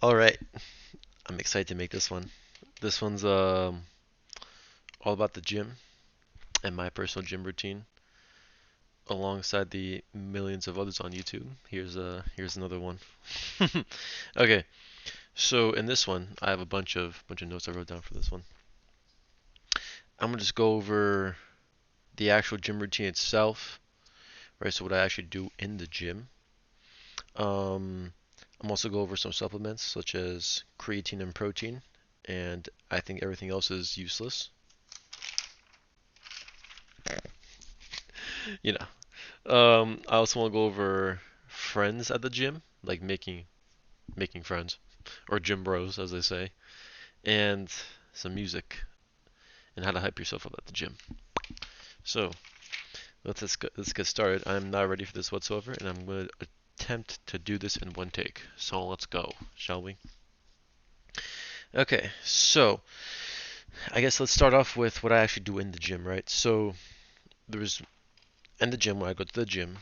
All right, I'm excited to make this one. This one's all about the gym and my personal gym routine, alongside the millions of others on YouTube. Here's another one. Okay, so in this one, I have a bunch of notes I wrote down for this one. I'm gonna just go over the actual gym routine itself, right? So what I actually do in the gym. Um, I'm also go over some supplements such as creatine and protein, and I think everything else is useless. You know. I also want to go over friends at the gym, like making friends or gym bros, as they say, and some music and how to hype yourself up at the gym. So let's get started. I'm not ready for this whatsoever, and I'm going to attempt to do this in one take. So let's go, shall we? Okay, so I guess let's start off with what I actually do in the gym, right? So there's in the gym when I go to the gym,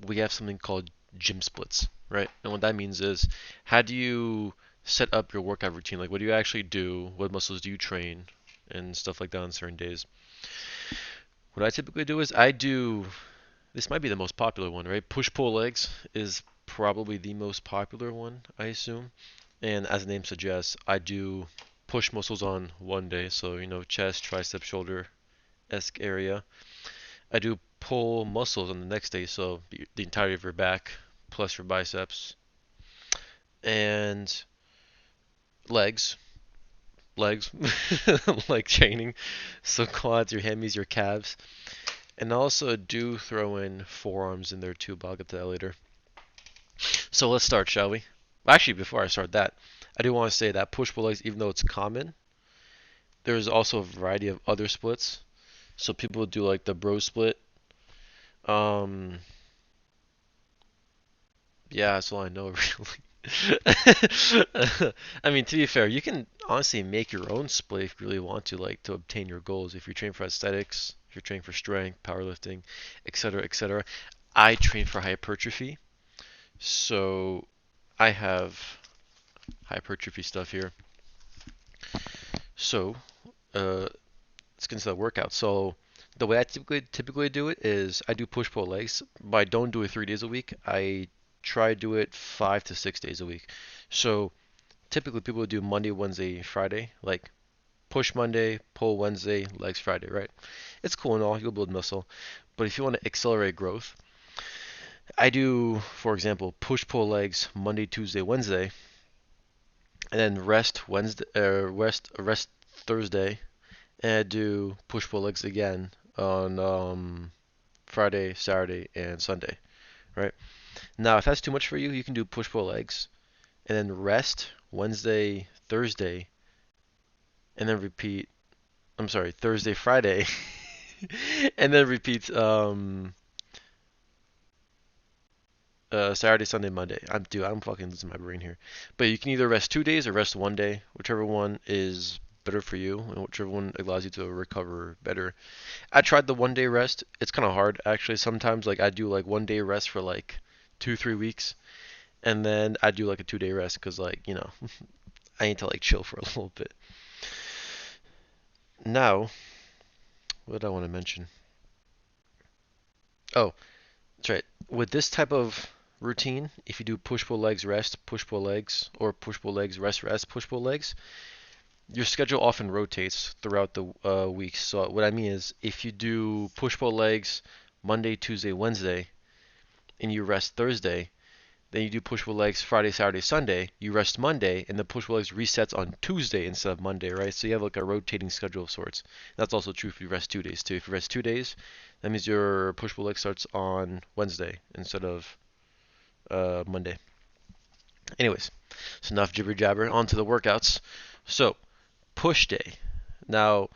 we have something called gym splits, right? And what that means is how do you set up your workout routine? Like what do you actually do? What muscles do you train? And stuff like that on certain days. What I typically do is I do this might be the most popular one, right? Push pull legs is probably the most popular one, I assume. And as the name suggests, I do push muscles on one day, so chest, tricep, shoulder esque area. I do pull muscles on the next day, so the entirety of your back plus your biceps and legs, legs, leg training, so quads, your hammies, your calves, and also do throw in forearms in there too. But I'll get to that later. So let's start, shall we? Actually, before I start that, I do want to say that push pull legs, even though it's common, there's also a variety of other splits. So people do like the bro split. Um, yeah, that's all I know really. I mean, to be fair, you can honestly make your own split if you really want to, like to obtain your goals. If you're training for aesthetics, if you're training for strength, powerlifting, etc., etc. I train for hypertrophy, so I have hypertrophy stuff here. So, let's get into the workout. So, the way I typically do it is I do push pull legs, but I don't do it 3 days a week. I try to do it 5 to 6 days a week. So typically people do Monday, Wednesday, Friday, like push Monday, pull Wednesday, legs Friday, right? It's cool and all, you'll build muscle. But if you want to accelerate growth, I do, for example, push pull legs Monday, Tuesday, Wednesday, and then rest Thursday, and I do push pull legs again on Friday, Saturday, and Sunday, right? Now, if that's too much for you, you can do push pull legs and then rest Wednesday, Thursday, and then repeat. I'm sorry, Thursday, Friday, and then repeat Saturday, Sunday, Monday. I'm fucking losing my brain here. But you can either rest 2 days or rest one day, whichever one is better for you, and whichever one allows you to recover better. I tried the 1 day rest. It's kind of hard actually. Sometimes like I do like 1 day rest for like 2 3 weeks, and then I do like a 2 day rest because I need to like chill for a little bit. Now, what did I want to mention? Oh, that's right. With this type of routine, if you do push pull legs rest, push pull legs, or push pull legs rest rest, push pull legs, your schedule often rotates throughout the week. So what I mean is, if you do push pull legs Monday, Tuesday, Wednesday, and you rest Thursday, then you do push pull legs Friday, Saturday, Sunday. You rest Monday, and the push pull legs resets on Tuesday instead of Monday, right? So you have like a rotating schedule of sorts. That's also true if you rest 2 days too. If you rest 2 days, that means your push pull leg starts on Wednesday instead of Monday. Anyways, so enough jibber jabber. On to the workouts. So push day. Now,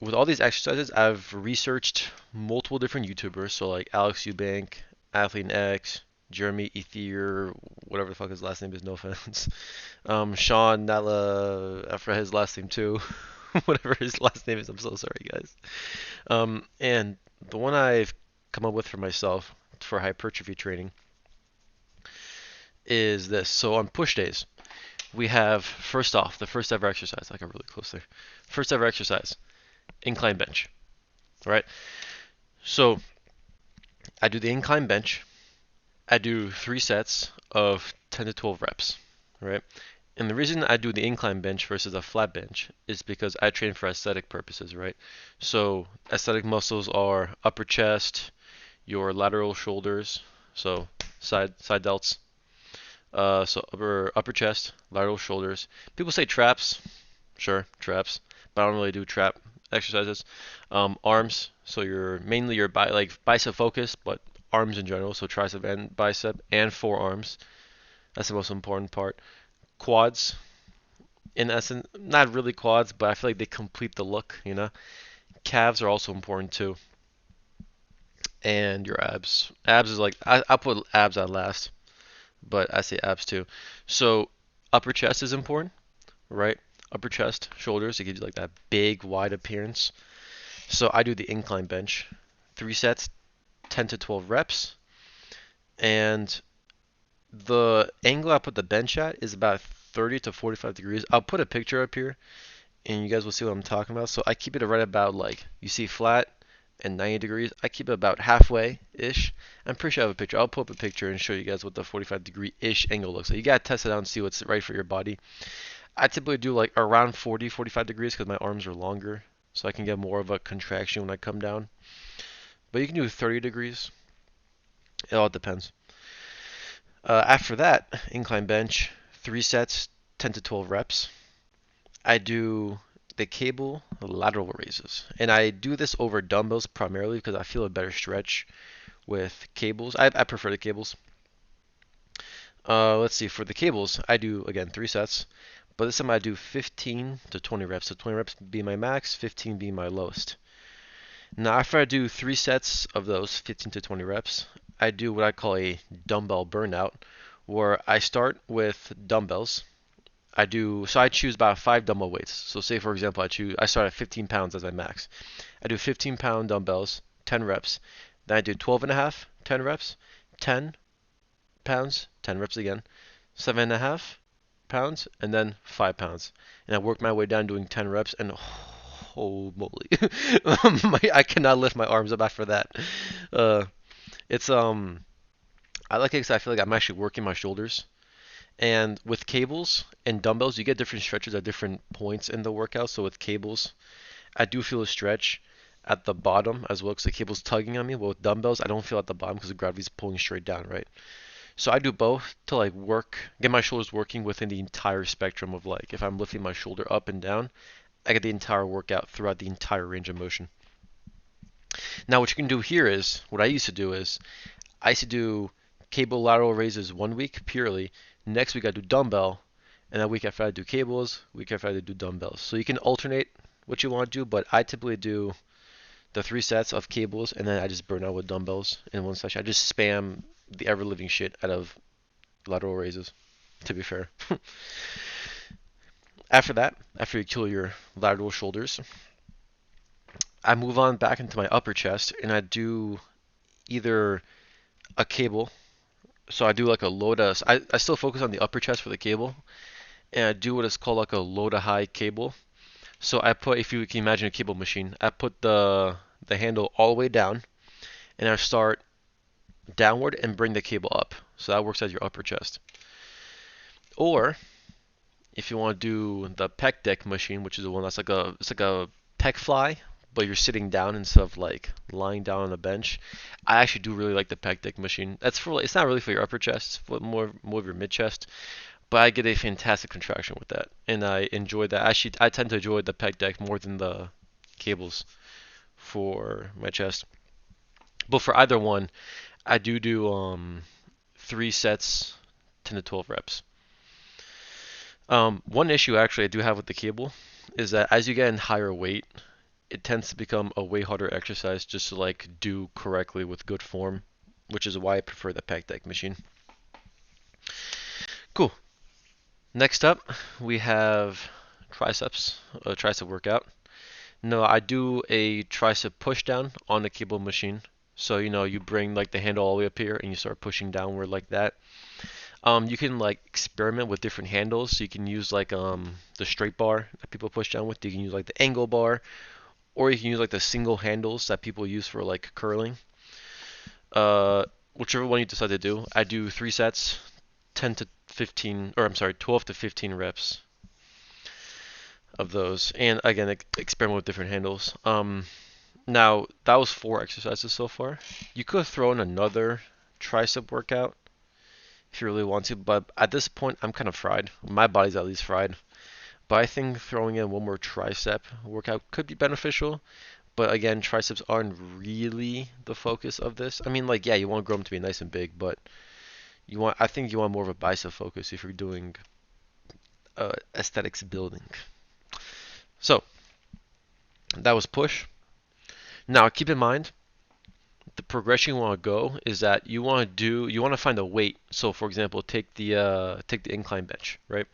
with all these exercises, I've researched multiple different YouTubers. So like Alex Eubank, Athlete X, Jeremy Ethier, whatever the fuck his last name is, no offense. Sean Nala, I forgot his last name too. Whatever his last name is, I'm so sorry, guys. And the one I've come up with for myself for hypertrophy training is this. So on push days, we have first off the first ever exercise. I got really close there. First ever exercise, incline bench. Right. So I do the incline bench. I do 3 sets of 10 to 12 reps. Right. And the reason I do the incline bench versus a flat bench is because I train for aesthetic purposes, right? So aesthetic muscles are upper chest, your lateral shoulders, so side delts, so upper chest, lateral shoulders. People say traps, sure, traps, but I don't really do trap exercises. Arms, so you're mainly your like bicep focused, but arms in general, so tricep and bicep and forearms. That's the most important part. Quads, in essence, not really quads, but I feel like they complete the look, you know. Calves are also important too, and your abs. Abs is like I put abs at last, but I say abs too. So upper chest is important, right? Upper chest, shoulders, it gives you like that big, wide appearance. So I do the incline bench, 3 sets, 10 to 12 reps, and the angle I put the bench at is about 30 to 45 degrees. I'll put a picture up here and you guys will see what I'm talking about. So I keep it right about like you see flat and 90 degrees. I keep it about halfway ish. I'm pretty sure I have a picture. I'll pull up a picture and show you guys what the 45-degree ish angle looks like. You gotta test it out and see what's right for your body. I typically do like around 40, 45 degrees because my arms are longer, so I can get more of a contraction when I come down. But you can do 30 degrees. It all depends. After that, incline bench, 3 sets, 10 to 12 reps. I do the cable lateral raises. And I do this over dumbbells primarily because I feel a better stretch with cables. I prefer the cables. Let's see, for the cables, I do, again, 3 sets. But this time I do 15 to 20 reps. So 20 reps being my max, 15 being my lowest. Now, after I do 3 sets of those 15 to 20 reps, I do what I call a dumbbell burnout, where I start with dumbbells. I choose about 5 dumbbell weights. So say for example I start at 15 pounds as my max. I do 15-pound dumbbells, 10 reps. Then I do 12 and a half, 10 reps, 10 pounds, 10 reps again, 7.5 pounds, and then 5 pounds. And I work my way down doing 10 reps, and oh moly, I cannot lift my arms up after that. Uh, it's I like it because I feel like I'm actually working my shoulders. And with cables and dumbbells, you get different stretches at different points in the workout. So with cables, I do feel a stretch at the bottom as well because the cable's tugging on me. But with dumbbells, I don't feel at the bottom because the gravity's pulling straight down, right? So I do both to like get my shoulders working within the entire spectrum of like if I'm lifting my shoulder up and down, I get the entire workout throughout the entire range of motion. Now what you can do here is, what I used to do is, I used to do cable lateral raises one week purely. Next week I do dumbbell, and that week after I do cables, week after I do dumbbells. So you can alternate what you want to do, but I typically do the 3 sets of cables, and then I just burn out with dumbbells in one session. I just spam the ever living shit out of lateral raises, to be fair. After that, after you kill your lateral shoulders, I move on back into my upper chest, and I do either a cable. So I do like a low to, I still focus on the upper chest for the cable, and I do what is called like a low to high cable. So I put, if you can imagine a cable machine, I put the handle all the way down, and I start downward and bring the cable up. So that works as your upper chest. Or if you want to do the pec deck machine, which is the one that's like it's like a pec fly, but you're sitting down instead of like lying down on a bench. I actually do really like the pec deck machine. It's not really for your upper chest, it's for more of your mid chest. But I get a fantastic contraction with that, and I enjoy that. Actually, I tend to enjoy the pec deck more than the cables for my chest. But for either one, I do 3 sets, 10 to 12 reps. One issue actually I do have with the cable is that as you get in higher weight, it tends to become a way harder exercise just to like do correctly with good form, which is why I prefer the pec deck machine. Cool. Next up, we have triceps, a tricep workout. No, I do a tricep push down on the cable machine. So, you bring like the handle all the way up here and you start pushing downward like that. You can like experiment with different handles. So you can use like the straight bar that people push down with. You can use like the angle bar, or you can use like the single handles that people use for like curling. Uh, Whichever one you decide to do. I do 3 sets, 10 to 15, or I'm sorry, 12 to 15 reps of those. And again, experiment with different handles. Now that was 4 exercises so far. You could throw in another tricep workout if you really want to, but at this point, I'm kind of fried. My body's at least fried. But I think throwing in one more tricep workout could be beneficial. But again, triceps aren't really the focus of this. I mean, like, yeah, you want to grow them to be nice and big, but I think you want more of a bicep focus if you're doing aesthetics building. So that was push. Now keep in mind the progression you want to go is that you want to find a weight. So for example, take the incline bench, right?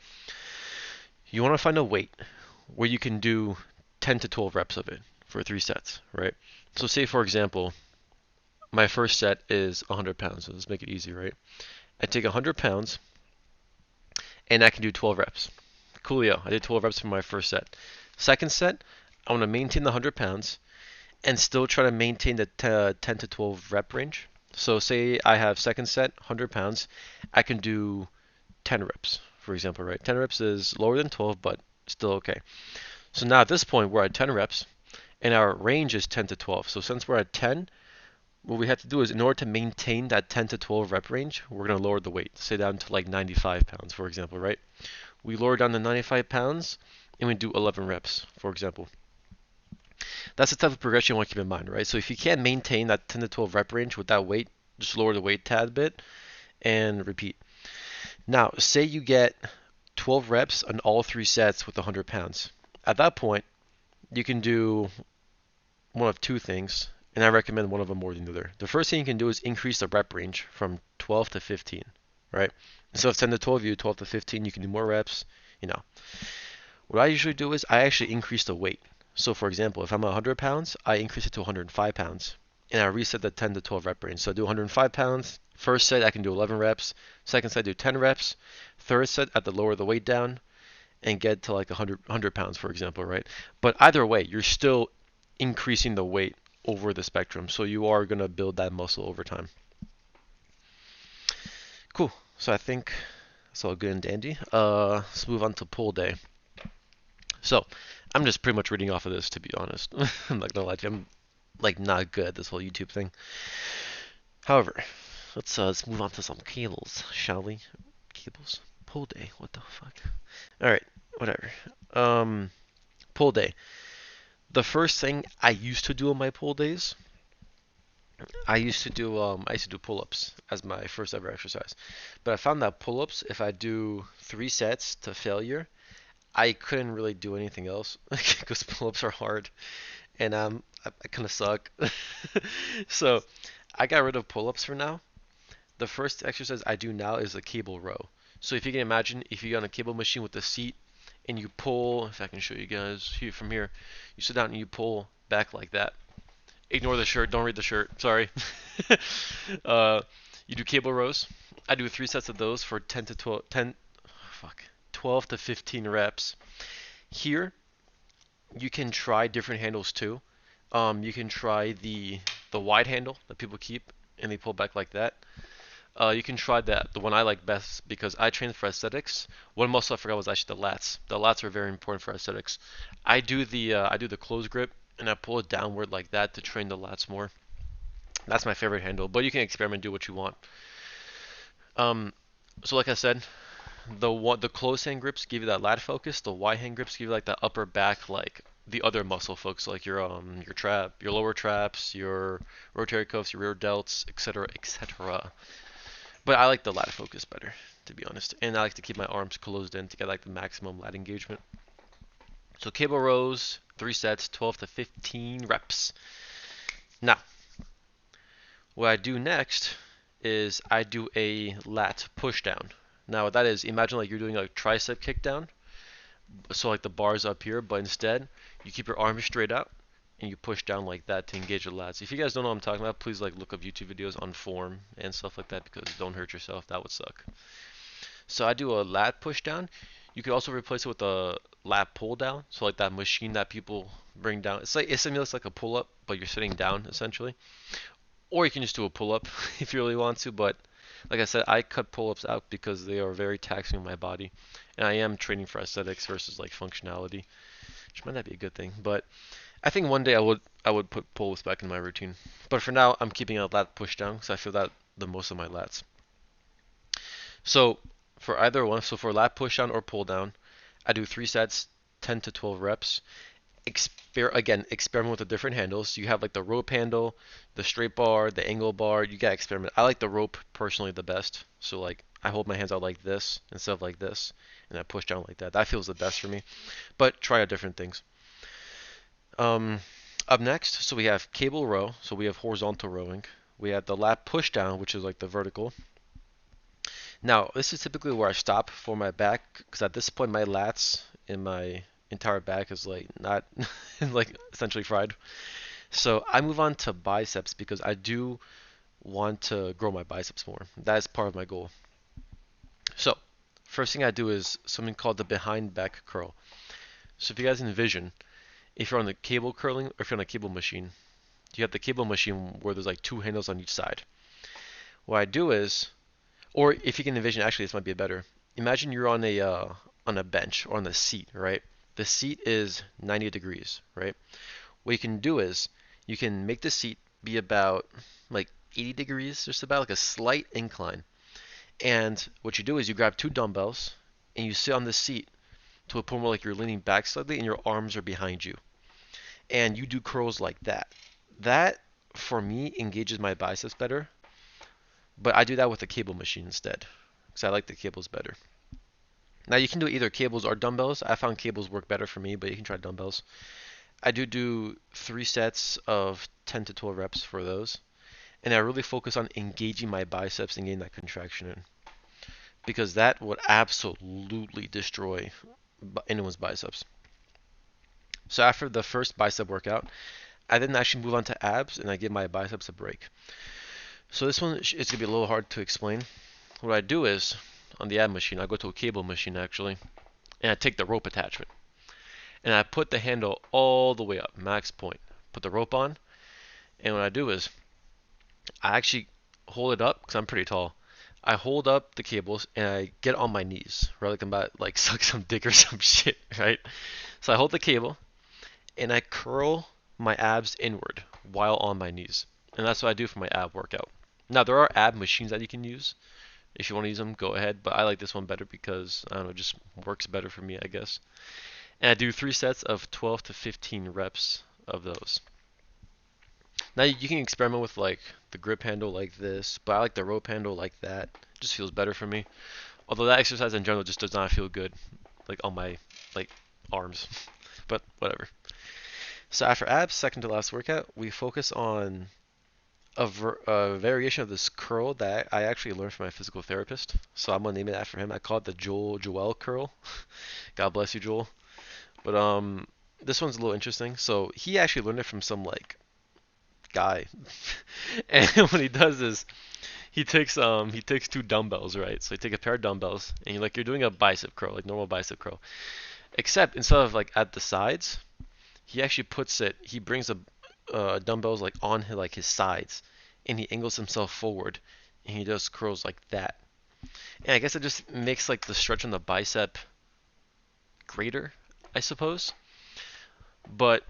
You want to find a weight where you can do 10 to 12 reps of it for 3 sets, right? So say for example, my first set is 100 pounds. So let's make it easy, right? I take 100 pounds and I can do 12 reps. Coolio. I did 12 reps for my first set. Second set, I want to maintain the 100 pounds and still try to maintain the 10 to 12 rep range. So say I have second set, 100 pounds, I can do 10 reps, for example, right? 10 reps is lower than 12, but still okay. So now at this point, we're at 10 reps, and our range is 10 to 12. So since we're at 10, what we have to do is in order to maintain that 10 to 12 rep range, we're going to lower the weight, say down to like 95 pounds, for example, right? We lower down to 95 pounds, and we do 11 reps, for example. That's the type of progression you want to keep in mind, right? So if you can't maintain that 10 to 12 rep range with that weight, just lower the weight tad bit and repeat. Now, say you get 12 reps on all 3 sets with 100 pounds. At that point, you can do one of two things, and I recommend one of them more than the other. The first thing you can do is increase the rep range from 12 to 15, right? So if 10 to 12, you do 12 to 15, you can do more reps, you know. What I usually do is I actually increase the weight. So for example, if I'm 100 pounds, I increase it to 105 pounds, and I reset the 10 to 12 rep range. So I do 105 pounds. First set, I can do 11 reps. Second set, I do 10 reps. Third set, I have to lower the weight down and get to like 100 pounds, for example, right? But either way, you're still increasing the weight over the spectrum. So you are going to build that muscle over time. Cool. So I think that's all good and dandy. Let's move on to pull day. So I'm just pretty much reading off of this, to be honest. I'm not gonna lie to you. I'm like not good at this whole YouTube thing. However, let's move on to some cables, shall we? Cables. Pull day. What the fuck? All right. Whatever. Pull day. The first thing I used to do on my pull days, I used to do pull-ups as my first ever exercise. But I found that pull-ups, if I do 3 sets to failure, I couldn't really do anything else because pull-ups are hard, and I kind of suck. So I got rid of pull-ups for now. The first exercise I do now is a cable row. So if you can imagine, if you're on a cable machine with a seat and you pull, if I can show you guys here from here, you sit down and you pull back like that. Ignore the shirt. Don't read the shirt. Sorry. uh, you do cable rows. I do 3 sets of those for 10 to 12, 10, fuck, 12 to 15 reps. Here, you can try different handles too. You can try the wide handle that people keep and they pull back like that. You can try the one I like best because I train for aesthetics. One muscle I forgot was actually the lats. The lats are very important for aesthetics. I do the close grip and I pull it downward like that to train the lats more. That's my favorite handle, but you can experiment, do what you want. Um, so like I said, the close hand grips give you that lat focus. The wide hand grips give you like that upper back, like the other muscle focus, like your trap, your lower traps, your rotator cuffs, your rear delts, etc., etc. But I like the lat focus better, to be honest. And I like to keep my arms closed in to get like the maximum lat engagement. So cable rows, 3 sets, 12 to 15 reps. Now, what I do next is I do a lat push down. Now what that is, imagine like you're doing a tricep kick down, so like the bar's up here, but instead you keep your arms straight out and you push down like that to engage the lats. If you guys don't know what I'm talking about, please like look up YouTube videos on form and stuff like that because don't hurt yourself. That would suck. So I do a lat push down. You could also replace it with a lat pull down. So like that machine that people bring down. It's like it simulates like a pull up, but you're sitting down essentially. Or you can just do a pull up if you really want to. But like I said, I cut pull ups out because they are very taxing on my body, and I am training for aesthetics versus like functionality, which might not be a good thing. But I think one day I would put pull ups back in my routine. But for now, I'm keeping a lat push down because I feel that the most of my lats. So for either one, so for lat push down or pull down, I do 3 sets, 10 to 12 reps. Experiment with the different handles. You have like the rope handle, the straight bar, the angle bar. You gotta experiment. I like the rope personally the best. So like I hold my hands out like this instead of like this, and I push down like that. That feels the best for me. But try out different things. Um, Up next, so we have cable row. So we have horizontal rowing. We have the lat push down, which is like the vertical. Now, this is typically where I stop for my back because at this point my lats and my entire back is like not like essentially fried. So I move on to biceps because I do want to grow my biceps more. That is part of my goal. So first thing I do is something called the behind back curl. So if you guys envision, if you're on the cable curling or if you're on a cable machine, you have the cable machine where there's like two handles on each side. What I do is, or if you can envision, actually this might be better. Imagine you're on a bench or on the seat, right? The seat is 90 degrees, right? What you can do is you can make the seat be about like 80 degrees, just about like a slight incline. And what you do is you grab two dumbbells and you sit on the seat to a point where like you're leaning back slightly and your arms are behind you. And you do curls like that. That for me engages my biceps better, but I do that with a cable machine instead because I like the cables better. Now you can do either cables or dumbbells. I found cables work better for me, but you can try dumbbells. I do 3 sets of 10 to 12 reps for those. And I really focus on engaging my biceps and getting that contraction in because that would absolutely destroy anyone's biceps. So after the first bicep workout, I then actually move on to abs and I give my biceps a break. So this one is going to be a little hard to explain. What I do is on the ab machine, I go to a cable machine actually, and I take the rope attachment and I put the handle all the way up, max point. Put the rope on, and what I do is I actually hold it up because I'm pretty tall. I hold up the cables and I get on my knees, right? Like I'm about like suck some dick or some shit, right? So I hold the cable and I curl my abs inward while on my knees. And that's what I do for my ab workout. Now there are ab machines that you can use. If you want to use them, go ahead. But I like this one better because I don't know, it just works better for me, I guess. And I do 3 sets of 12 to 15 reps of those. Now you can experiment with like the grip handle like this, but I like the rope handle like that. It just feels better for me. Although that exercise in general just does not feel good, like on my like arms. But whatever. So after abs, second to last workout, we focus on a variation of this curl that I actually learned from my physical therapist. So I'm gonna name it after him. I call it the Joel curl. God bless you, Joel. But this one's a little interesting. So he actually learned it from some like guy, and what he does is he takes two dumbbells, right? So you take a pair of dumbbells and you're doing a bicep curl, like normal bicep curl, except instead of like at the sides, he brings a dumbbells like on his sides, and he angles himself forward, and he does curls like that. And I guess it just makes like the stretch on the bicep greater, I suppose. But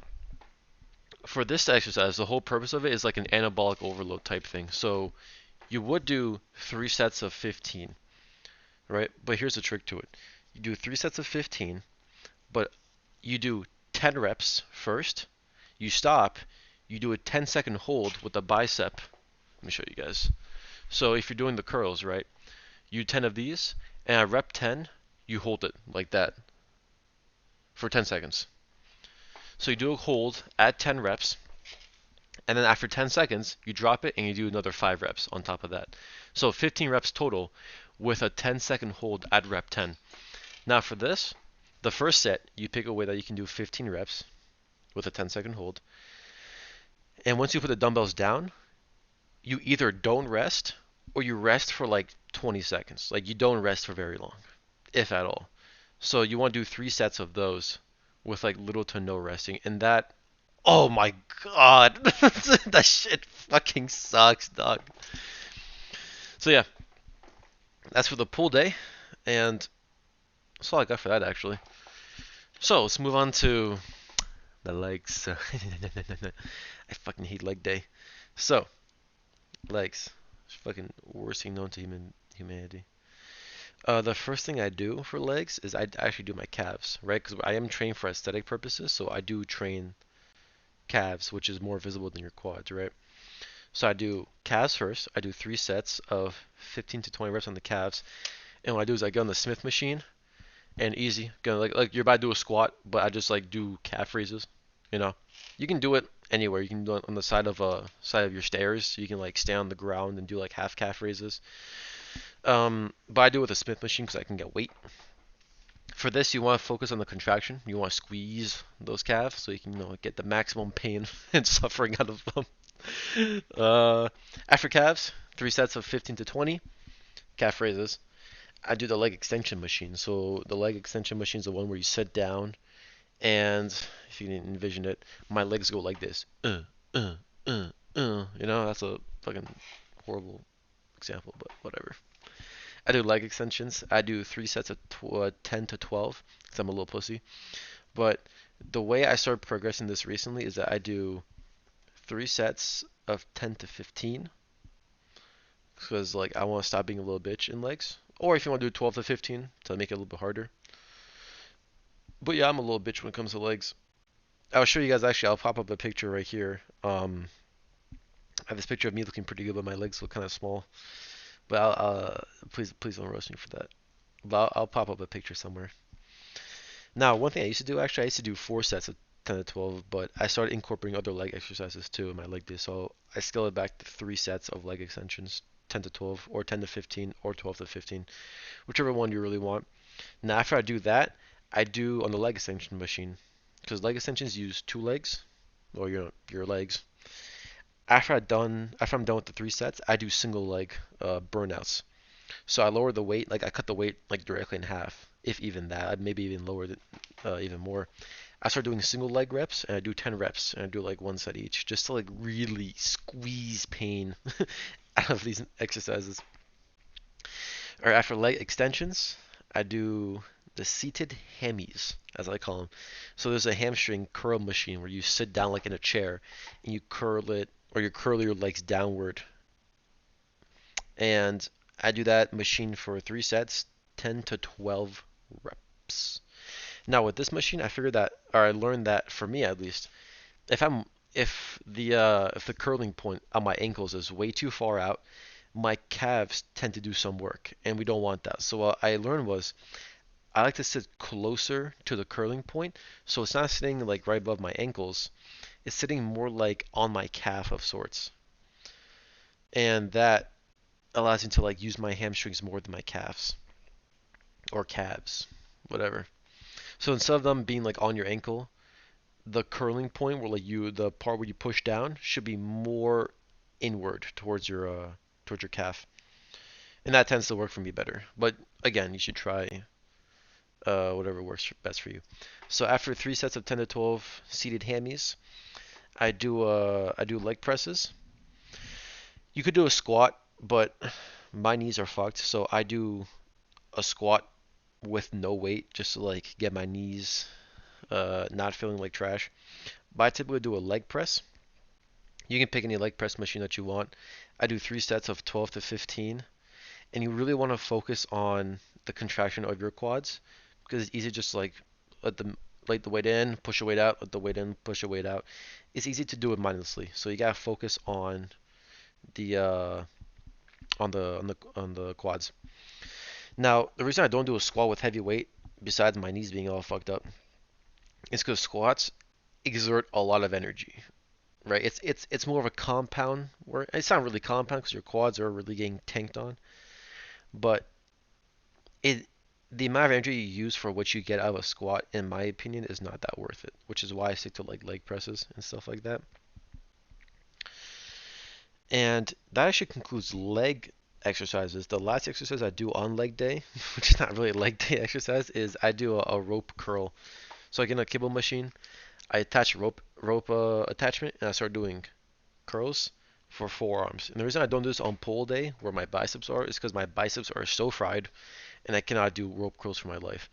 for this exercise, the whole purpose of it is like an anabolic overload type thing. So you would do 3 sets of 15, right? But here's the trick to it. You do 3 sets of 15, but you do 10 reps first, you stop, you do a 10-second hold with the bicep. Let me show you guys. So if you're doing the curls, right, you do 10 of these, and at rep 10, you hold it like that for 10 seconds. So you do a hold at 10 reps, and then after 10 seconds, you drop it and you do another 5 reps on top of that. So 15 reps total with a 10-second hold at rep 10. Now for this, the first set, you pick a way that you can do 15 reps with a 10-second hold. And once you put the dumbbells down, you either don't rest or you rest for like 20 seconds. Like you don't rest for very long, if at all. So you want to do 3 sets of those with like little to no resting, and that, oh my god, that shit fucking sucks, dog. So yeah, that's for the pull day, and that's all I got for that actually. So let's move on to the legs. I fucking hate leg day. So legs, it's fucking worst thing known to humanity. The first thing I do for legs is I actually do my calves, right? Because I am trained for aesthetic purposes, so I do train calves, which is more visible than your quads, right? So I do calves first. I do 3 sets of 15 to 20 reps on the calves, and what I do is I get on the Smith machine and easy, go like you're about to do a squat, but I just like do calf raises. You know, you can do it anywhere. You can do it on the side of your stairs. You can like stay on the ground and do like half calf raises. But I do it with a Smith machine because I can get weight. For this, you want to focus on the contraction. You want to squeeze those calves so you can, get the maximum pain and suffering out of them. After calves, 3 sets of 15 to 20 calf raises. I do the leg extension machine. So the leg extension machine is the one where you sit down, and if you can envision it, my legs go like this. That's a fucking horrible example, but whatever. I do leg extensions. I do 3 sets of 10 to 12 because I'm a little pussy. But the way I started progressing this recently is that I do 3 sets of 10 to 15 because like I want to stop being a little bitch in legs. Or if you want to do 12 to 15 to make it a little bit harder. But yeah, I'm a little bitch when it comes to legs. I'll show you guys actually. I'll pop up a picture right here. I have this picture of me looking pretty good, but my legs look kind of small. But please don't roast me for that. But I'll pop up a picture somewhere. Now, one thing I used to do actually, I used to do 4 sets of 10 to 12, but I started incorporating other leg exercises too in my leg day. So I scaled it back to 3 sets of leg extensions, 10 to 12, or 10 to 15, or 12 to 15, whichever one you really want. Now, after I do that, I do on the leg extension machine, because leg extensions use 2 legs, or your legs. After I'm done with the 3 sets, I do single leg burnouts. So I lower the weight, like I cut the weight like directly in half, if even that. I'd maybe even lower it even more. I start doing single leg reps, and I do 10 reps, and I do like 1 set each, just to like really squeeze pain out of these exercises. Or after leg extensions, I do the seated hammies, as I call them. So there's a hamstring curl machine where you sit down like in a chair, and you curl it, or you curl your legs downward. And I do that machine for 3 sets, 10 to 12 reps. Now with this machine, I figured that, or I learned that for me at least, if the curling point on my ankles is way too far out, my calves tend to do some work, and we don't want that. So what I learned was I like to sit closer to the curling point, so it's not sitting like right above my ankles. It's sitting more like on my calf of sorts, and that allows me to like use my hamstrings more than my calves or calves, whatever. So instead of them being like on your ankle, the curling point where like the part where you push down should be more inward towards your calf, and that tends to work for me better. But again, you should try whatever works best for you. So after 3 sets of 10 to 12 seated hammies, I do leg presses. You could do a squat, but my knees are fucked, so I do a squat with no weight just to like get my knees not feeling like trash. But I typically do a leg press. You can pick any leg press machine that you want. I do 3 sets of 12 to 15, and you really want to focus on the contraction of your quads because it's easy just to, like let the weight in, push the weight out, let the weight in, push the weight out. It's easy to do it mindlessly, so you gotta focus the uh, on the quads. Now, the reason I don't do a squat with heavy weight, besides my knees being all fucked up, is because squats exert a lot of energy, right? It's more of a compound work. It's not really compound because your quads are really getting tanked on, but it the amount of energy you use for what you get out of a squat, in my opinion, is not that worth it. Which is why I stick to like leg presses and stuff like that. And that actually concludes leg exercises. The last exercise I do on leg day, which is not really a leg day exercise, is I do a rope curl. So I get a cable machine, I attach rope attachment, and I start doing curls for forearms. And the reason I don't do this on pull day, where my biceps are, is because my biceps are so fried, and I cannot do rope curls for my life.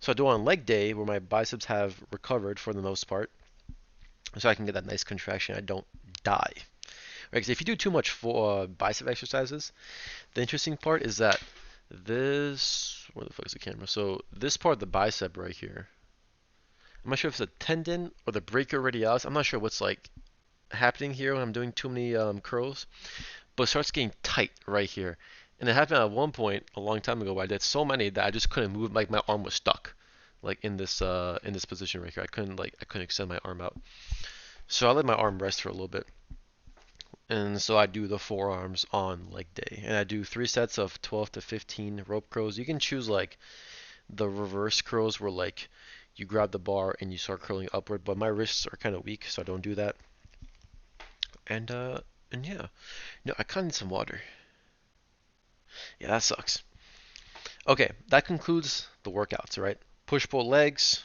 So I do it on leg day, where my biceps have recovered for the most part, so I can get that nice contraction. I don't die. Right? Because if you do too much for bicep exercises, the interesting part is that where the fuck is the camera? So this part of the bicep right here, I'm not sure if it's a tendon or the brachial radialis. I'm not sure what's like happening here when I'm doing too many curls, but it starts getting tight right here. And it happened at one point a long time ago where I did so many that I just couldn't move. Like my arm was stuck, like in this position right here. I couldn't extend my arm out. So I let my arm rest for a little bit. And so I do the forearms on leg day. And I do 3 sets of 12 to 15 rope curls. You can choose like the reverse curls where like you grab the bar and you start curling upward, but my wrists are kind of weak, so I don't do that. And yeah. I kind of need some water. Yeah, that sucks. Okay, that concludes the workouts, right? Push-pull legs.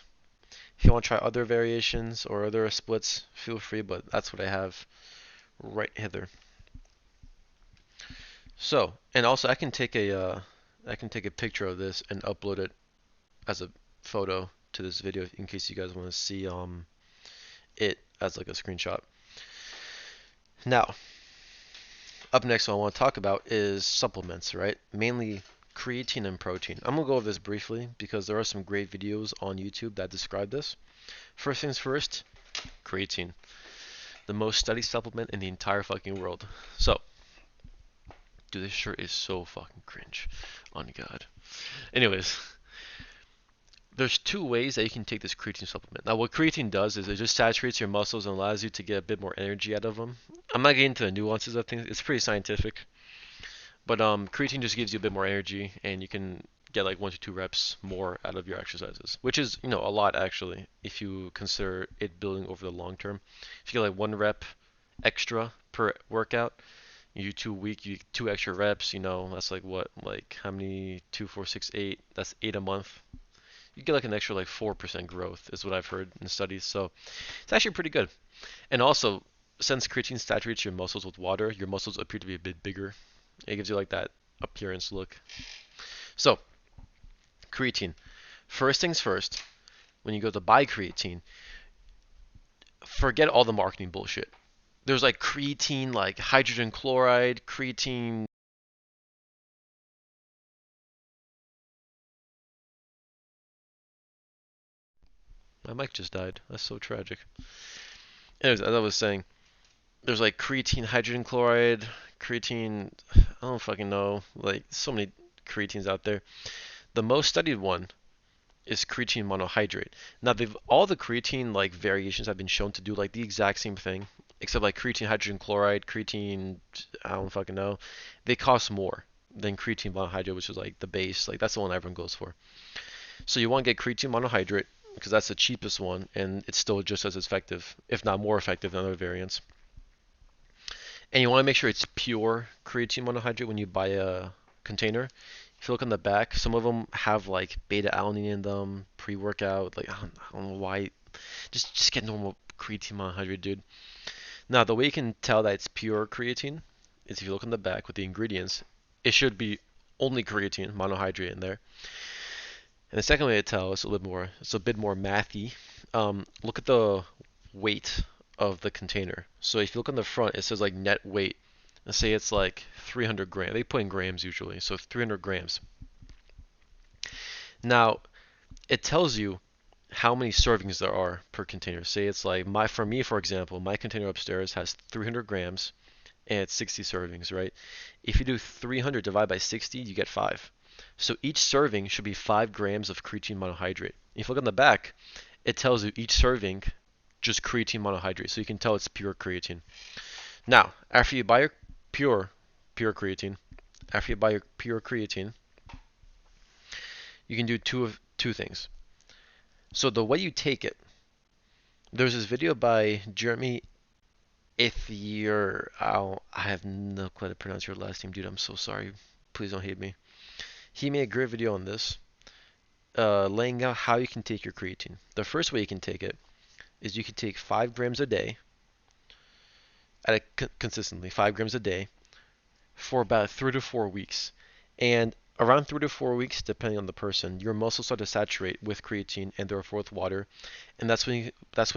If you want to try other variations or other splits, feel free, but that's what I have right hither. So, and also I can take a picture of this and upload it as a photo to this video in case you guys want to see it as like a screenshot. Now, up next, what I want to talk about is supplements, right? Mainly creatine and protein. I'm gonna go over this briefly because there are some great videos on YouTube that describe this. First things first, creatine, the most studied supplement in the entire fucking world. So, dude, this shirt is so fucking cringe. On God. Anyways, there's 2 ways that you can take this creatine supplement. Now, what creatine does is it just saturates your muscles and allows you to get a bit more energy out of them. I'm not getting into the nuances of things. It's pretty scientific. But creatine just gives you a bit more energy, and you can get like 1 to 2 reps more out of your exercises, which is a lot actually if you consider it building over the long term. If you get like 1 rep extra per workout, you do 2 week, you get 2 extra reps. That's like what, like how many? 2, 4, 6, 8. That's 8 a month. You get like an extra like 4% growth is what I've heard in studies. So it's actually pretty good. And also, since creatine saturates your muscles with water, your muscles appear to be a bit bigger. It gives you like that appearance look. So, creatine. First things first, when you go to buy creatine, forget all the marketing bullshit. There's like creatine, like hydrogen chloride, creatine. My mic just died. That's so tragic. Anyways, as I was saying, there's like creatine, hydrogen chloride, creatine. I don't fucking know. Like so many creatines out there. The most studied one is creatine monohydrate. Now they've all the creatine like variations have been shown to do like the exact same thing, except like creatine hydrogen chloride, creatine I don't fucking know. They cost more than creatine monohydrate, which is like the base. Like that's the one everyone goes for. So you want to get creatine monohydrate because that's the cheapest one and it's still just as effective, if not more effective than other variants. And you want to make sure it's pure creatine monohydrate when you buy a container. If you look on the back, some of them have like beta alanine in them, pre-workout. Like I don't know why. Just get normal creatine monohydrate, dude. Now the way you can tell that it's pure creatine is if you look on the back with the ingredients. It should be only creatine monohydrate in there. And the second way to tell is it's a bit more mathy. Look at the weight of the container. So if you look on the front, it says like net weight. Let's say it's like 300 grams. They put in grams usually, so 300 grams. Now, it tells you how many servings there are per container. Say it's like for me, for example, my container upstairs has 300 grams and it's 60 servings, right? If you do 300 divided by 60, you get 5. So each serving should be 5 grams of creatine monohydrate. If you look on the back, it tells you each serving just creatine monohydrate, so you can tell it's pure creatine. Now, after you buy your pure creatine, you can do two things. So the way you take it, there's this video by Jeremy If you're, I have no clue how to pronounce your last name, dude. I'm so sorry. Please don't hate me. He made a great video on this, laying out how you can take your creatine. The first way you can take it is you can take 5 grams a day, consistently 5 grams a day for about 3 to 4 weeks. And around 3 to 4 weeks, depending on the person, your muscles start to saturate with creatine and therefore with water, and that's when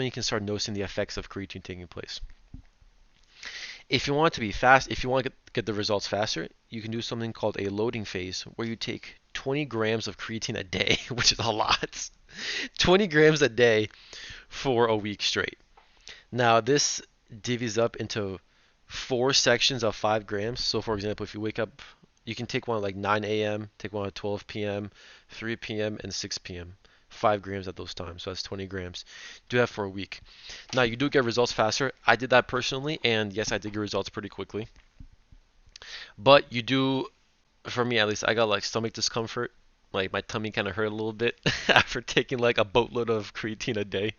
you can start noticing the effects of creatine taking place. If you want it to be fast, if you want to get the results faster, you can do something called a loading phase, where you take 20 grams of creatine a day, which is a lot. 20 grams a day for a week straight. Now, this divvies up into 4 sections of 5 grams. So, for example, if you wake up, you can take one at like 9 a.m., take one at 12 p.m., 3 p.m., and 6 p.m. 5 grams at those times, so that's 20 grams. Do that for a week. Now, you do get results faster. I did that personally, and yes, I did get results pretty quickly. But you do, for me at least, I got like stomach discomfort. Like my tummy kind of hurt a little bit after taking like a boatload of creatine a day.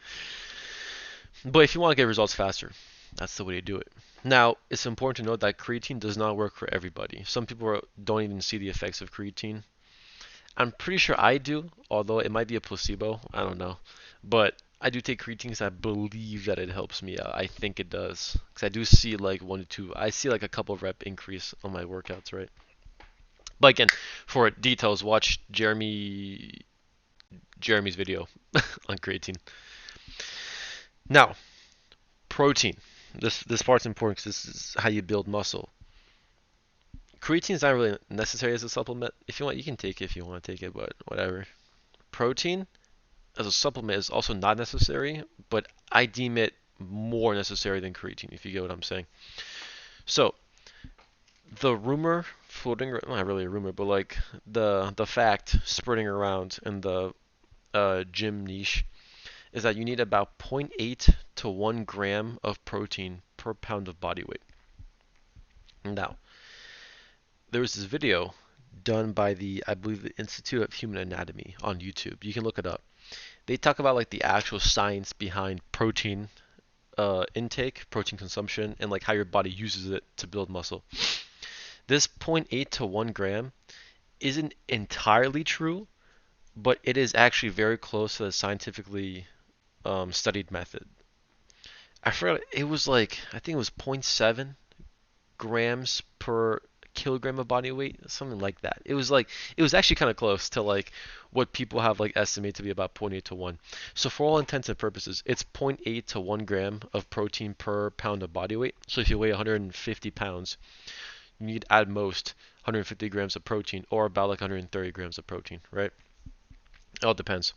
But if you want to get results faster, that's the way to do it. Now, it's important to note that creatine does not work for everybody. Some people don't even see the effects of creatine. I'm pretty sure I do, although it might be a placebo. I don't know. But I do take creatine because I believe that it helps me out. I think it does. Because I do see like 1 to 2. I see like a couple of rep increase on my workouts, right? But again, for details, watch Jeremy's video on creatine. Now, protein. This part's important because this is how you build muscle. Creatine is not really necessary as a supplement. If you want, you can take it if you want to take it, but whatever. Protein as a supplement is also not necessary, but I deem it more necessary than creatine, if you get what I'm saying. So, the rumor floating, not really a rumor, but like the fact spreading around in the gym niche is that you need about zero point 0.8 to 1 gram of protein per pound of body weight. Now, there was this video done by I believe, the Institute of Human Anatomy on YouTube. You can look it up. They talk about like the actual science behind protein intake, protein consumption, and like how your body uses it to build muscle. This zero point 0.8 to 1 gram isn't entirely true, but it is actually very close to the scientifically studied method. I forgot, it was like, I think it was zero point 0.7 grams per kilogram of body weight, something like that. It was actually kind of close to like what people have like estimated to be about zero point 0.8 to 1. So for all intents and purposes, it's zero point 0.8 to 1 gram of protein per pound of body weight. So if you weigh 150 pounds, you need at most 150 grams of protein, or about like 130 grams of protein, right? It all depends.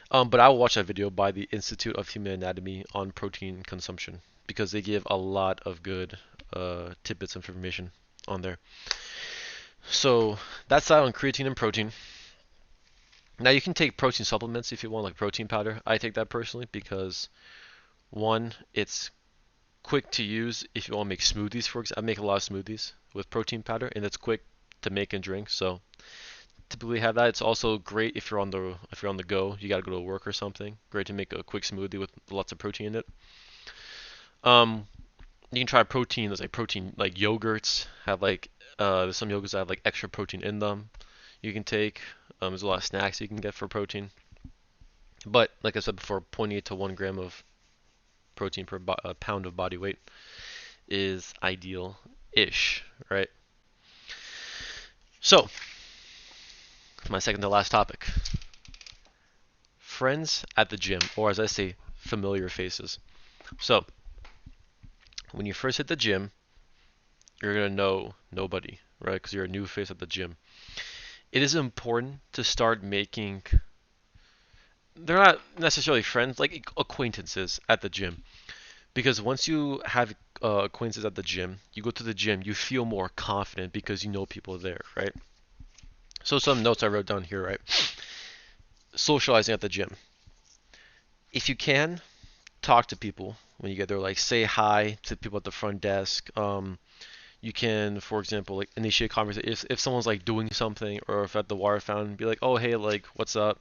But I will watch that video by the Institute of Human Anatomy on protein consumption because they give a lot of good tidbits of information on there. So that's that on creatine and protein. Now you can take protein supplements if you want, like protein powder. I take that personally because one, it's quick to use if you want to make smoothies. For example, I make a lot of smoothies with protein powder, and it's quick to make and drink. So typically have that. It's also great if you're on the go. You got to go to work or something. Great to make a quick smoothie with lots of protein in it. Um, you can try protein. There's like protein like yogurts have like there's some yogurts that have like extra protein in them. You can take. There's a lot of snacks you can get for protein. But like I said before, 0.8 to 1 gram of protein per pound of body weight is ideal-ish, right? So, my second to last topic. Friends at the gym, or as I say, familiar faces. So, when you first hit the gym, you're going to know nobody, right? Because you're a new face at the gym. It is important to start making, they're not necessarily friends, like acquaintances at the gym. Because once you have acquaintances at the gym, you go to the gym, you feel more confident because you know people there, right? So some notes I wrote down here, right? Socializing at the gym. If you can, talk to people when you get there. Like say hi to people at the front desk. You can, for example, like initiate conversation. If someone's like doing something, or if at the water fountain, be like, oh hey, like what's up?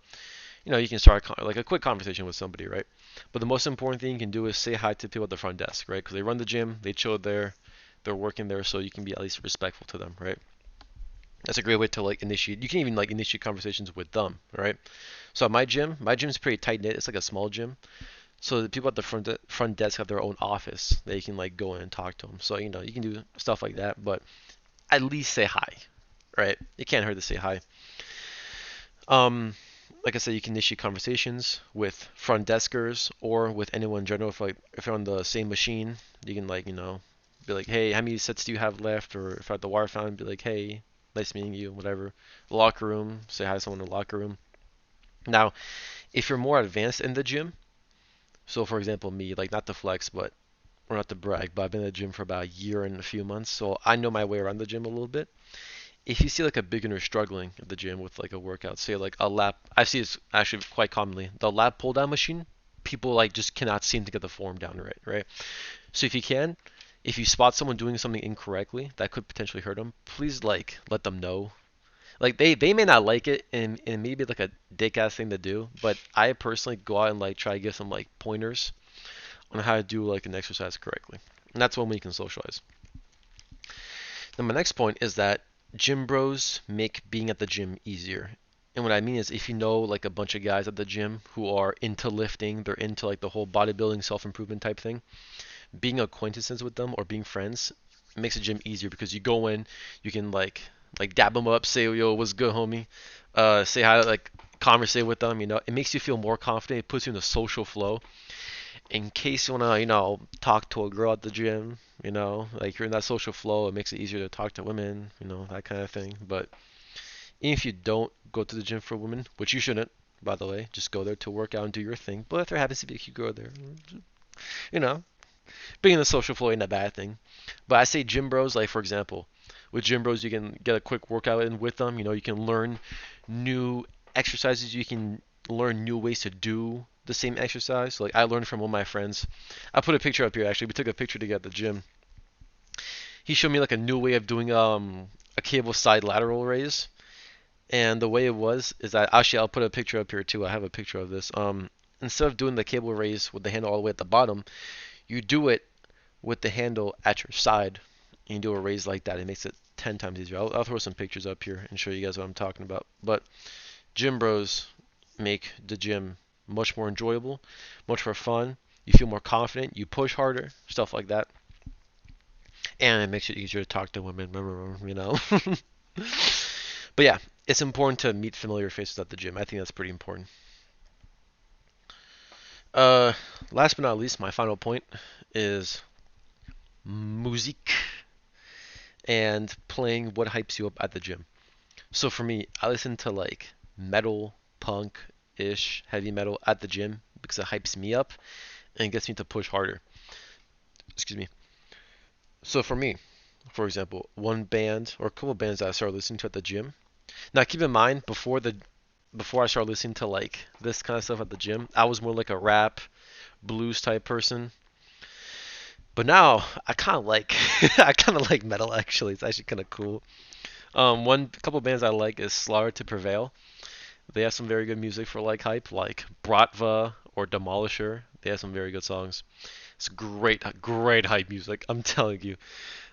you can start like a quick conversation with somebody, right? But the most important thing you can do is say hi to people at the front desk, right? Because they run the gym, they chill there, they're working there, so you can be at least respectful to them, right? That's a great way to like initiate. You can even like initiate conversations with them, right? So at my gym's pretty tight knit. It's like a small gym. So the people at the front desk have their own office. They can like go in and talk to them. So you can do stuff like that, but at least say hi, right? It can't hurt to say hi. Um, like I said, you can initiate conversations with front deskers or with anyone in general. If you're on the same machine, you can be like, hey, how many sets do you have left? Or if you're at the water fountain, be like, hey, nice meeting you, whatever. Locker room, say hi to someone in the locker room. Now, if you're more advanced in the gym, so for example, me, like not to flex, but or not to brag, but I've been in the gym for about a year and a few months, so I know my way around the gym a little bit. If you see like a beginner struggling at the gym with like a workout, say like a lap, I see this actually quite commonly, the lap pull down machine, people like just cannot seem to get the form down right, right? So if you spot someone doing something incorrectly that could potentially hurt them, please like let them know. Like they may not like it and maybe like a dick ass thing to do, but I personally go out and like try to give some like pointers on how to do like an exercise correctly. And that's one way you can socialize. Then my next point is that gym bros make being at the gym easier. And what I mean is if you know like a bunch of guys at the gym who are into lifting, they're into like the whole bodybuilding self-improvement type thing, being acquaintances with them or being friends makes the gym easier because you go in, you can like dab them up, say yo, what's good, homie? Say hi, like conversate with them. It makes you feel more confident. It puts you in a social flow. In case you wanna, talk to a girl at the gym, like you're in that social flow, it makes it easier to talk to women, that kind of thing. But even if you don't go to the gym for women, which you shouldn't, by the way, just go there to work out and do your thing. But if there happens to be a cute girl there, you know, being in the social flow ain't a bad thing. But I say gym bros, like for example, with gym bros, you can get a quick workout in with them. You can learn new exercises. You can learn new ways to do the same exercise. Like I learned from one of my friends. I put a picture up here actually. We took a picture together at the gym. He showed me like a new way of doing a cable side lateral raise. And the way it was is that actually I'll put a picture up here too. I have a picture of this. Instead of doing the cable raise with the handle all the way at the bottom, you do it with the handle at your side and you do a raise like that. It makes it 10 times easier. I'll throw some pictures up here and show you guys what I'm talking about. But gym bros make the gym much more enjoyable, much more fun. You feel more confident. You push harder, stuff like that. And it makes it easier to talk to women. But yeah, it's important to meet familiar faces at the gym. I think that's pretty important. Uh, Last but not least, my final point is music and playing what hypes you up at the gym. So for me, I listen to like metal, punk ish, heavy metal at the gym because it hypes me up and gets me to push harder. Excuse me. So for me, for example, one band or a couple bands that I started listening to at the gym. Now keep in mind before I started listening to like this kind of stuff at the gym, I was more like a rap, blues type person. But now I kind of like I kind of like metal actually. It's actually kind of cool. One couple bands I like is Slaughter to Prevail. They have some very good music for like hype, like Bratva or Demolisher. They have some very good songs. It's great, great hype music. I'm telling you.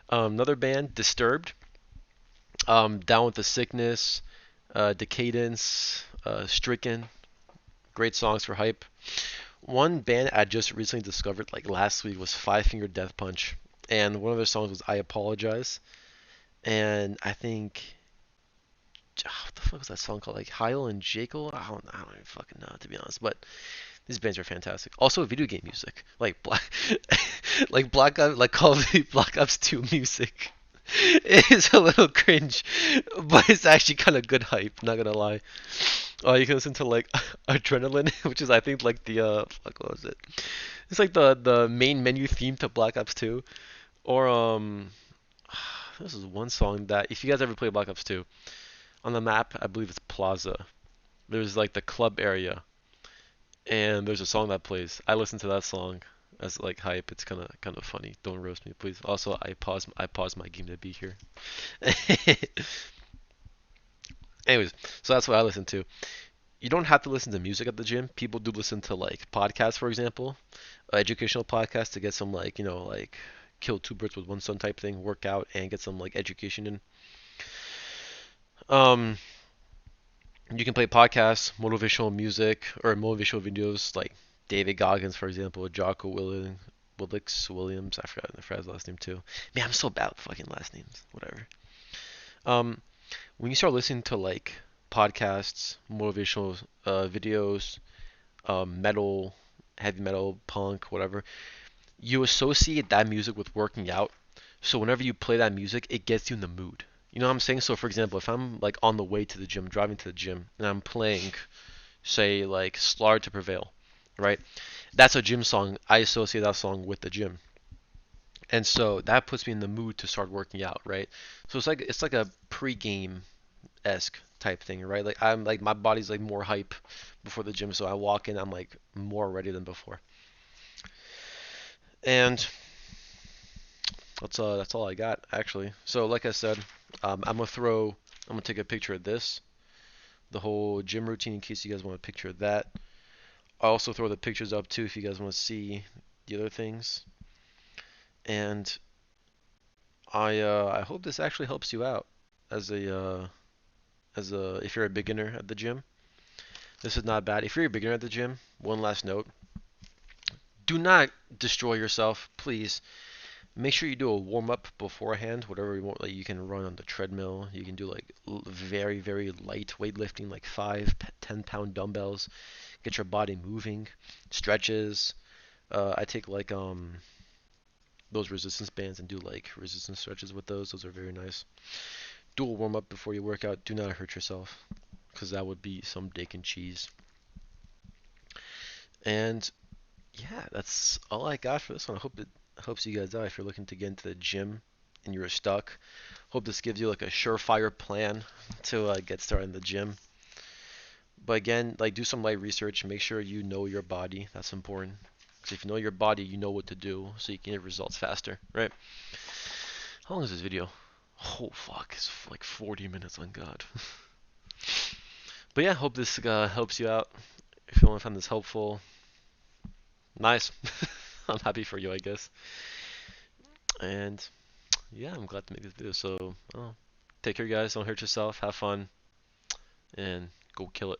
Another band, Disturbed. Down with the Sickness, Decadence, Stricken. Great songs for hype. One band I just recently discovered, like last week, was Five Finger Death Punch, and one of their songs was "I Apologize." And I think, what the fuck was that song called? Like Heil and Jekyll? I don't even fucking know to be honest. But these bands are fantastic. Also, video game music, like like Black Ops, like Call of Duty Black Ops 2 music. It is a little cringe, but it's actually kind of good hype. Not gonna lie. You can listen to like Adrenaline, which is I think like the fuck what was it? It's like the main menu theme to Black Ops 2. Or this is one song that if you guys ever play Black Ops 2, on the map I believe it's Plaza. There's like the club area, and there's a song that plays. I listen to that song as like hype. It's kind of funny. Don't roast me, please. Also, I pause my game to be here. Anyways, so that's what I listen to. You don't have to listen to music at the gym. People do listen to like podcasts, for example, educational podcasts to get some like like kill two birds with one stone type thing, work out and get some like education in. Um, you can play podcasts, motivational music, or motivational videos like David Goggins, for example, Jocko Williams. I forgot his last name too. Man, I'm so bad with fucking last names. Whatever. Um, when you start listening to like podcasts, motivational videos, metal, heavy metal, punk, whatever, you associate that music with working out. So whenever you play that music, it gets you in the mood. You know what I'm saying? So for example, if I'm like on the way to the gym, driving to the gym, and I'm playing, say like Slaughter to Prevail, right? That's a gym song. I associate that song with the gym. And so that puts me in the mood to start working out, right? So it's like a pre-game esque type thing, right? Like I'm like my body's like more hype before the gym, so I walk in, I'm like more ready than before. And that's all I got actually. So like I said, I'm gonna take a picture of this, the whole gym routine in case you guys want a picture of that. I'll also throw the pictures up too if you guys want to see the other things. And I hope this actually helps you out as a if you're a beginner at the gym. This is not bad. If you're a beginner at the gym, one last note: do not destroy yourself, please. Make sure you do a warm up beforehand. Whatever you want, like you can run on the treadmill. You can do like very very light weightlifting, like 5, 10 pound dumbbells. Get your body moving. Stretches. I take like those resistance bands and do like resistance stretches with those. Those are very nice. Do a warm up before you work out. Do not hurt yourself, because that would be some dick and cheese. And yeah, that's all I got for this one. I hope it helps you guys out if you're looking to get into the gym and you're stuck. Hope this gives you like a surefire plan to get started in the gym. But again, like do some light research. Make sure you know your body. That's important. Because if you know your body, you know what to do, so you can get results faster, right? How long is this video? Oh fuck, it's like 40 minutes on God. But yeah, hope this helps you out. If you want to find this helpful, nice. I'm happy for you, I guess. And yeah, I'm glad to make this video. So, take care, guys. Don't hurt yourself. Have fun, and go kill it.